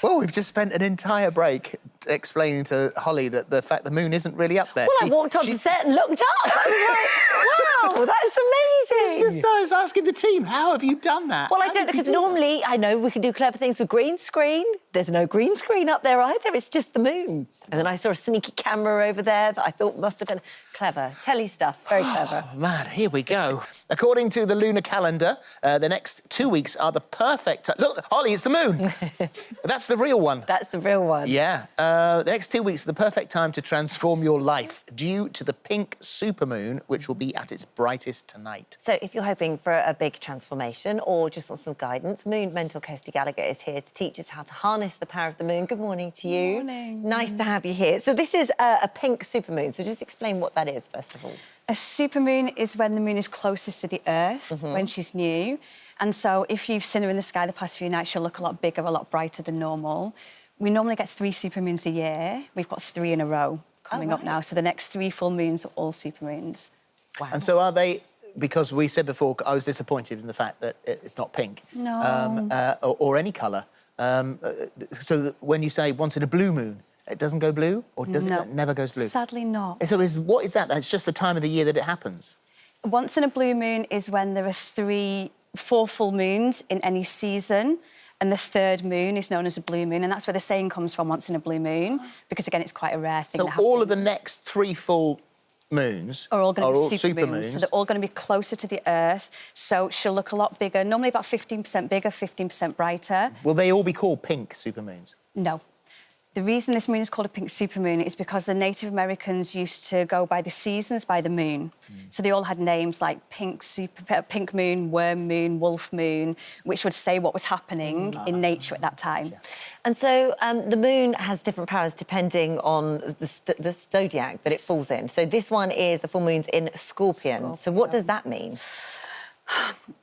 Well, we've just spent an entire break explaining to Holly that the fact the moon isn't really up there. Well, I walked onto set and looked up. I was like, wow, that's amazing. I was asking the team, how have you done that? Well, I don't know, because normally I know we can do clever things with green screen. There's no green screen up there either. It's just the moon. And then I saw a sneaky camera over there that I thought must have been clever. Telly stuff, very clever. Oh, man, here we go. According to the lunar calendar, the next 2 weeks are the perfect... Look, Holly, it's the moon. That's the real one. That's the real one. Yeah. The next 2 weeks are the perfect time to transform your life due to the pink supermoon, which will be at its brightest tonight. So if you're hoping for a big transformation or just want some guidance, Moon Mentor Kirsty Gallagher is here to teach us how to harness the power of the moon. Good morning to you. Good morning. Nice to have you here. So this is a pink supermoon, so just explain what that is, first of all. A supermoon is when the moon is closest to the Earth, when she's new. And so if you've seen her in the sky the past few nights, she'll look a lot bigger, a lot brighter than normal. We normally get 3 supermoons a year. We've got 3 in a row coming up now. So the next 3 full moons are all supermoons. Wow. And so are they... Because we said before, I was disappointed in the fact that it's not pink. No. Or any colour. So that when you say once in a blue moon, it doesn't go blue? Or does it never goes blue? Sadly not. So what is that? That's just the time of the year that it happens? Once in a blue moon is when there are 4 full moons in any season, and the 3rd moon is known as a blue moon, and that's where the saying comes from, once in a blue moon, because, again, it's quite a rare thing. So all of the next 3 full moons are all going to be supermoons. So they're all going to be closer to the Earth, so she'll look a lot bigger, normally about 15% bigger, 15% brighter. Will they all be called pink supermoons? No. The reason this moon is called a pink supermoon is because the Native Americans used to go by the seasons, by the moon. So they all had names like pink moon, worm moon, wolf moon, which would say what was happening in nature at that time. And so the moon has different powers depending on the zodiac that it falls in. So this one is the full moon's in Scorpion. So what does that mean?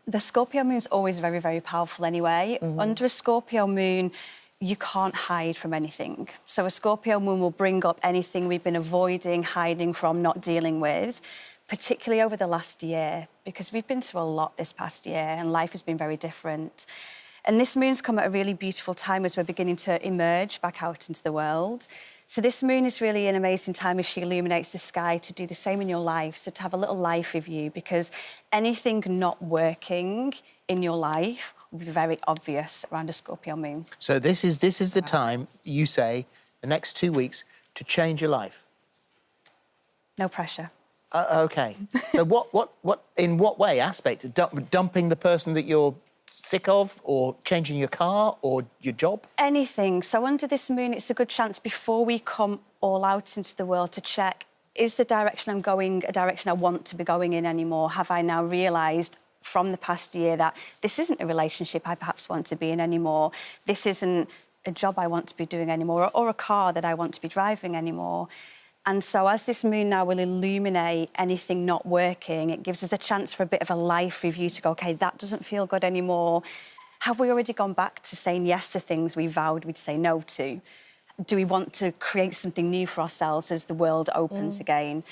The Scorpio moon's always very, very powerful anyway. Under a Scorpio moon, you can't hide from anything. So a Scorpio moon will bring up anything we've been avoiding, hiding from, not dealing with, particularly over the last year, because we've been through a lot this past year and life has been very different. And this moon's come at a really beautiful time as we're beginning to emerge back out into the world. So this moon is really an amazing time as she illuminates the sky to do the same in your life, so to have a little life review, because anything not working in your life will be very obvious around a Scorpio moon. So this is the time, you say, the next 2 weeks, to change your life? No pressure. OK. So in what way, aspect? Dumping the person that you're sick of, or changing your car, or your job? Anything. So under this moon, it's a good chance before we come all out into the world to check, is the direction I'm going a direction I want to be going in anymore? Have I now realised from the past year that this isn't a relationship I perhaps want to be in anymore? This isn't a job I want to be doing anymore, or a car that I want to be driving anymore. And so as this moon now will illuminate anything not working, it gives us a chance for a bit of a life review to go, OK, that doesn't feel good anymore. Have we already gone back to saying yes to things we vowed we'd say no to? Do we want to create something new for ourselves as the world opens again?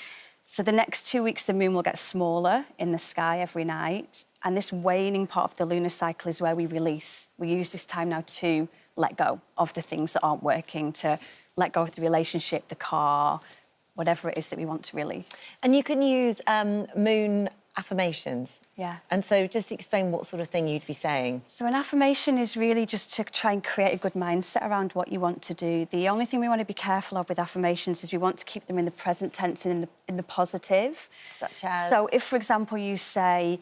So the next 2 weeks, the moon will get smaller in the sky every night. And this waning part of the lunar cycle is where we release. We use this time now to let go of the things that aren't working, to let go of the relationship, the car, whatever it is that we want to release. And you can use moon affirmations. Yeah. And so just explain what sort of thing you'd be saying. So an affirmation is really just to try and create a good mindset around what you want to do. The only thing we want to be careful of with affirmations is we want to keep them in the present tense and in the positive. Such as? So if, for example, you say,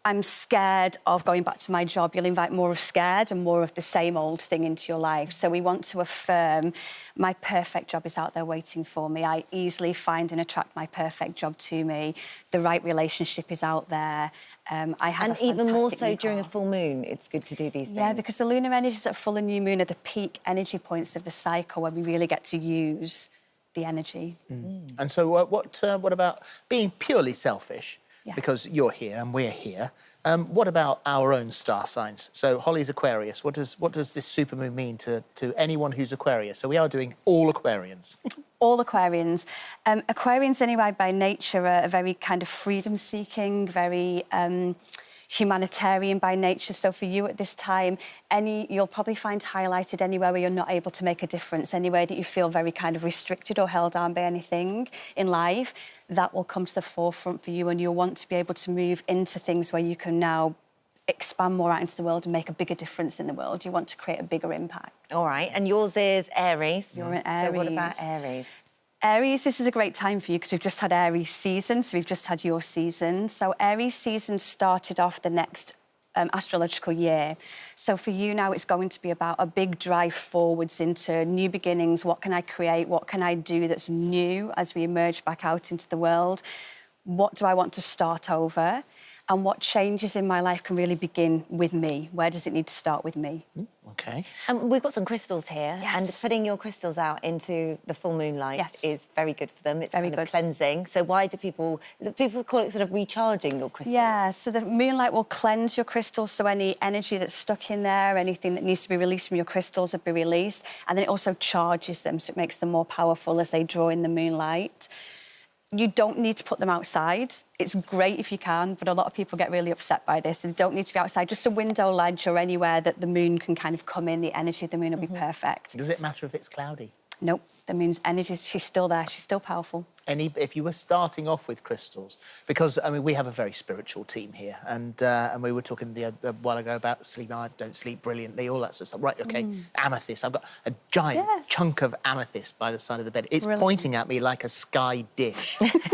I'm scared of going back to my job, you'll invite more of scared and more of the same old thing into your life. So we want to affirm, my perfect job is out there waiting for me. I easily find and attract my perfect job to me. The right relationship is out there. I have and even more so during a full moon, it's good to do these things. Yeah, because the lunar energies at full and new moon are the peak energy points of the cycle where we really get to use the energy. And so what about being purely selfish? Yeah. Because you're here and we're here. What about our own star signs? So Holly's Aquarius. What does this supermoon mean to anyone who's Aquarius? So we are doing all Aquarians. All Aquarians. Aquarians, anyway, by nature, are very kind of freedom-seeking, very, humanitarian by nature. So for you at this time, you'll probably find highlighted anywhere where you're not able to make a difference, anywhere that you feel very kind of restricted or held down by anything in life, that will come to the forefront for you, and you'll want to be able to move into things where you can now expand more out into the world and make a bigger difference in the world. You want to create a bigger impact. All right, and yours is Aries. You're in Aries. So what about Aries? Aries, this is a great time for you because we've just had Aries season, so we've just had your season. So Aries season started off the next astrological year. So for you now, it's going to be about a big drive forwards into new beginnings. What can I create? What can I do that's new as we emerge back out into the world? What do I want to start over? And what changes in my life can really begin with me? Where does it need to start with me? OK. And we've got some crystals here, Yes. and putting your crystals out into the full moonlight is very good for them. It's Very kind of good. cleansing. So why do people call it sort of recharging your crystals? Yeah, so the moonlight will cleanse your crystals, so any energy that's stuck in there, anything that needs to be released from your crystals will be released, and then it also charges them, so it makes them more powerful as they draw in the moonlight. You don't need to put them outside. It's great if you can, but a lot of people get really upset by this. They don't need to be outside, just a window ledge or anywhere that the moon can kind of come in. The energy of the moon will be perfect. Does it matter if it's cloudy? Nope, the moon's energy, she's still there, she's still powerful. If you were starting off with crystals, because I mean we have a very spiritual team here, and we were talking a while ago about sleep. I don't sleep brilliantly, all that sort of stuff. Right? Okay, amethyst. I've got a giant chunk of amethyst by the side of the bed. It's pointing at me like a sky dish. And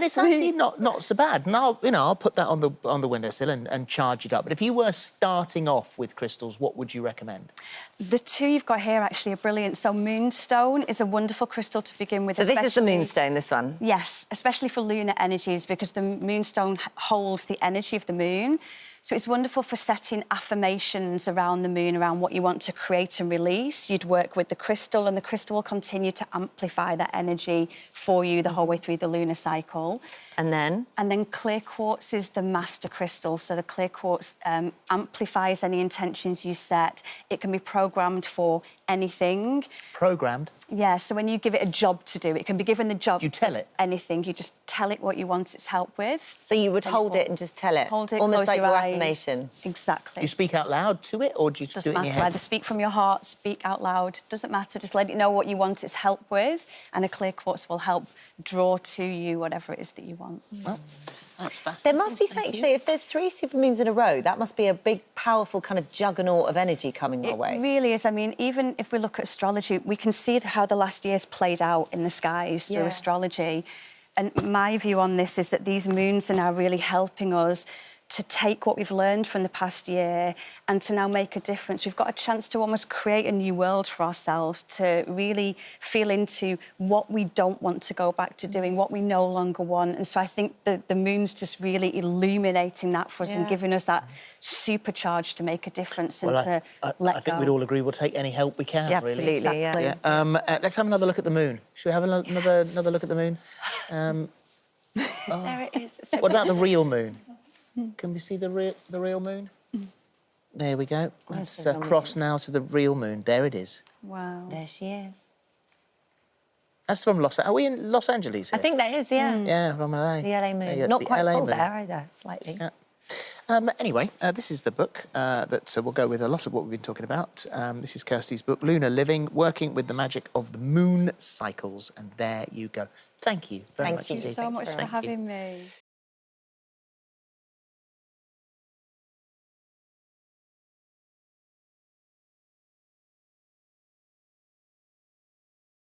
it's actually not so bad. And I'll put that on the windowsill and charge it up. But if you were starting off with crystals, what would you recommend? The two you've got here actually are brilliant. So Moonstone is a wonderful crystal to begin with. So this is the Moonstone, this one? Yes, especially for lunar energies, because the Moonstone holds the energy of the moon. So it's wonderful for setting affirmations around the moon, around what you want to create and release. You'd work with the crystal, and the crystal will continue to amplify that energy for you the whole way through the lunar cycle. And then? And then clear quartz is the master crystal. So the clear quartz amplifies any intentions you set. It can be programmed for anything. Programmed? Yeah, so when you give it a job to do, it can be given the job. You tell it? Anything. You just tell it what you want its help with. So you would hold it and just tell it? Hold it, almost close like your your eyes. affirmation? Exactly. Do you speak out loud to it, or do you just do it in your Doesn't head? matter. Either speak from your heart, speak out loud. Doesn't matter. Just let it know what you want its help with, and a clear quartz will help draw to you whatever it is that you want. Well, that's There fascinating. must be something, so if there's 3 supermoons in a row, that must be a big, powerful kind of juggernaut of energy coming our way. It really is. I mean, even if we look at astrology, we can see how the last year's played out in the skies through astrology. And my view on this is that these moons are now really helping us to take what we've learned from the past year and to now make a difference. We've got a chance to almost create a new world for ourselves, to really feel into what we don't want to go back to doing, what we no longer want. And so I think the moon's just really illuminating that for us and giving us that supercharge to make a difference and to let go. I think we'd all agree we'll take any help we can, Yeah, really. absolutely, yeah. Let's have another look at the moon. Should we have another look at the moon? There it is. What about the real moon? Can we see the real moon? There we go. Let's cross now to the real moon. There it is. Wow. There she is. That's from Are we in Los Angeles here? I think that is, yeah. Yeah, from LA. The LA moon. Yeah, Not the quite LA full moon. there either, slightly. Yeah. Anyway, this is the book that will go with a lot of what we've been talking about. This is Kirsty's book, Lunar Living, Working with the Magic of the Moon Cycles. And there you go. Thank you very much Thank you indeed. Thank you so much Thank for you. having me.